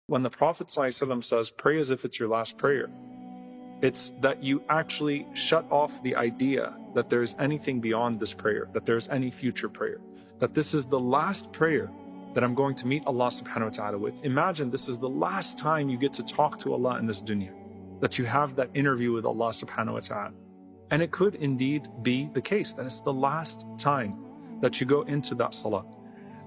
When the Prophet ﷺ says, pray as if it's your last prayer, it's that you actually shut off the idea that there's anything beyond this prayer, that there's any future prayer, that this is the last prayer that I'm going to meet Allah subhanahu wa ta'ala with. Imagine this is the last time you get to talk to Allah in this dunya, that you have that interview with Allah subhanahu wa ta'ala. And it could indeed be the case that it's the last time that you go into that salah.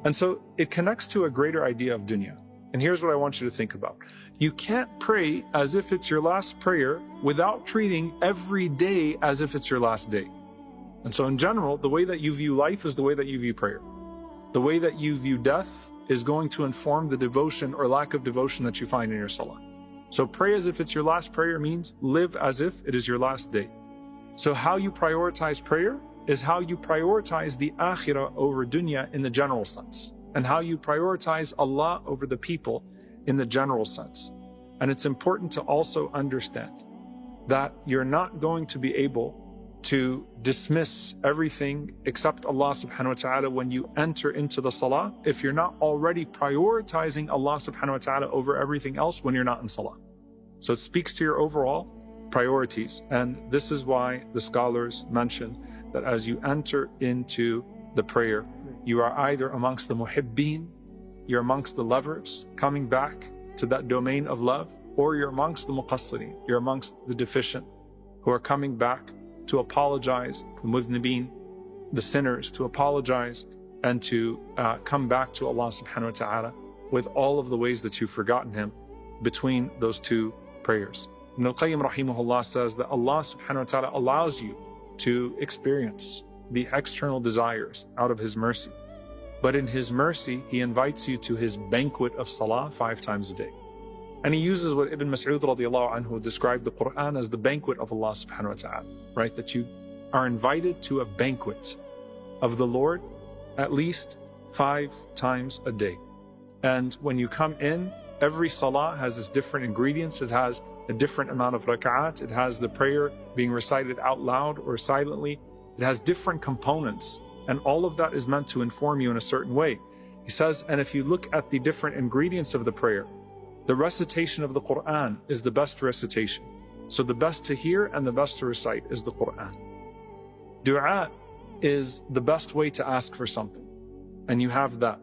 And so it connects to a greater idea of dunya. And here's what I want you to think about. You can't pray as if it's your last prayer without treating every day as if it's your last day. And so in general, the way that you view life is the way that you view prayer. The way that you view death is going to inform the devotion or lack of devotion that you find in your salah. So pray as if it's your last prayer means live as if it is your last day. So how you prioritize prayer is how you prioritize the akhirah over dunya in the general sense, and how you prioritize Allah over the people in the general sense. And it's important to also understand that you're not going to be able to dismiss everything except Allah subhanahu wa ta'ala when you enter into the salah if you're not already prioritizing Allah subhanahu wa ta'ala over everything else when you're not in salah. So it speaks to your overall priorities. And this is why the scholars mention that as you enter into the prayer, you are either amongst the muhibbeen, you're amongst the lovers coming back to that domain of love, or you're amongst the muqassirin, you're amongst the deficient who are coming back to apologize, the mudhnibeen, the sinners, to apologize and to come back to Allah subhanahu wa ta'ala with all of the ways that you've forgotten Him between those two prayers. Ibn al-Qayyim rahimahullah says that Allah subhanahu wa ta'ala allows you to experience the external desires out of His mercy. But in His mercy, He invites you to His banquet of salah 5 times a day. And He uses what Ibn Mas'ud radiallahu anhu described the Quran as the banquet of Allah subhanahu wa ta'ala, right? That you are invited to a banquet of the Lord at least 5 times a day. And when you come in, every salah has its different ingredients. It has a different amount of rak'at. It has the prayer being recited out loud or silently. It has different components, and all of that is meant to inform you in a certain way. He says, and if you look at the different ingredients of the prayer, the recitation of the Quran is the best recitation. So the best to hear and the best to recite is the Quran. Dua is the best way to ask for something, and you have that.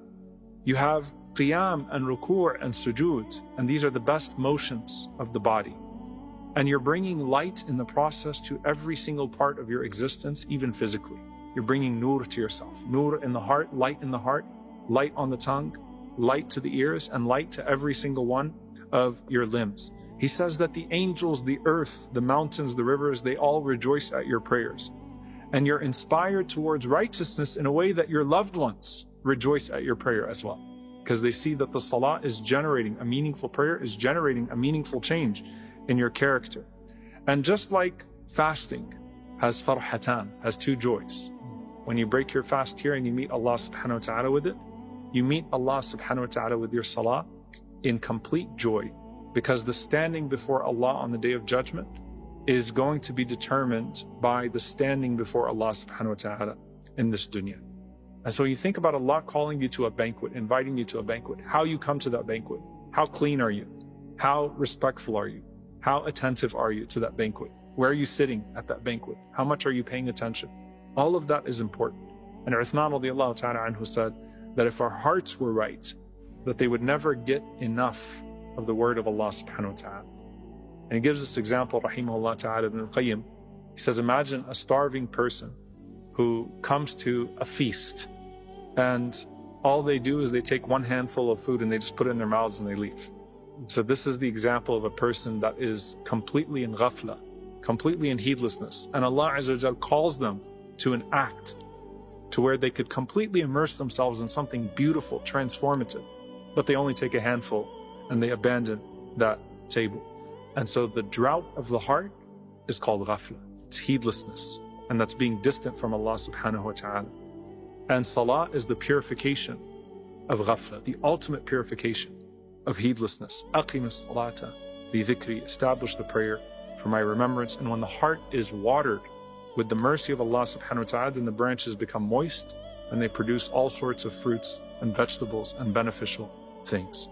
You have qiyam and ruku' and sujood, and these are the best motions of the body. And you're bringing light in the process to every single part of your existence, even physically. You're bringing nur to yourself. Nur in the heart, light in the heart, light on the tongue, light to the ears, and light to every single one of your limbs. He says that the angels, the earth, the mountains, the rivers, they all rejoice at your prayers. And you're inspired towards righteousness in a way that your loved ones rejoice at your prayer as well. Because they see that the salah is generating a meaningful prayer, is generating a meaningful change in your character. And just like fasting has farhatan, has 2 joys. When you break your fast here and you meet Allah subhanahu wa ta'ala with it, you meet Allah subhanahu wa ta'ala with your salah in complete joy, because the standing before Allah on the Day of Judgment is going to be determined by the standing before Allah subhanahu wa ta'ala in this dunya. And so you think about Allah calling you to a banquet, inviting you to a banquet, how you come to that banquet, how clean are you, how respectful are you, how attentive are you to that banquet, where are you sitting at that banquet, how much are you paying attention. All of that is important. And Uthman radiallahu ta'ala anhu said that if our hearts were right, that they would never get enough of the word of Allah subhanahu wa ta'ala. And he gives this example, rahimahullah ta'ala, Ibn al-Qayyim. He says, imagine a starving person who comes to a feast, and all they do is they take 1 handful of food and they just put it in their mouths and they leave. So this is the example of a person that is completely in ghafla, completely in heedlessness. And Allah Azza wa Jal calls them to an act to where they could completely immerse themselves in something beautiful, transformative, but they only take a handful and they abandon that table. And so the drought of the heart is called ghafla. It's heedlessness, and that's being distant from Allah subhanahu wa ta'ala. And salah is the purification of ghafla, the ultimate purification of heedlessness. Aqim as-salata bi dhikri, establish the prayer for my remembrance. And when the heart is watered with the mercy of Allah subhanahu wa ta'ala, then the branches become moist and they produce all sorts of fruits and vegetables and beneficial things.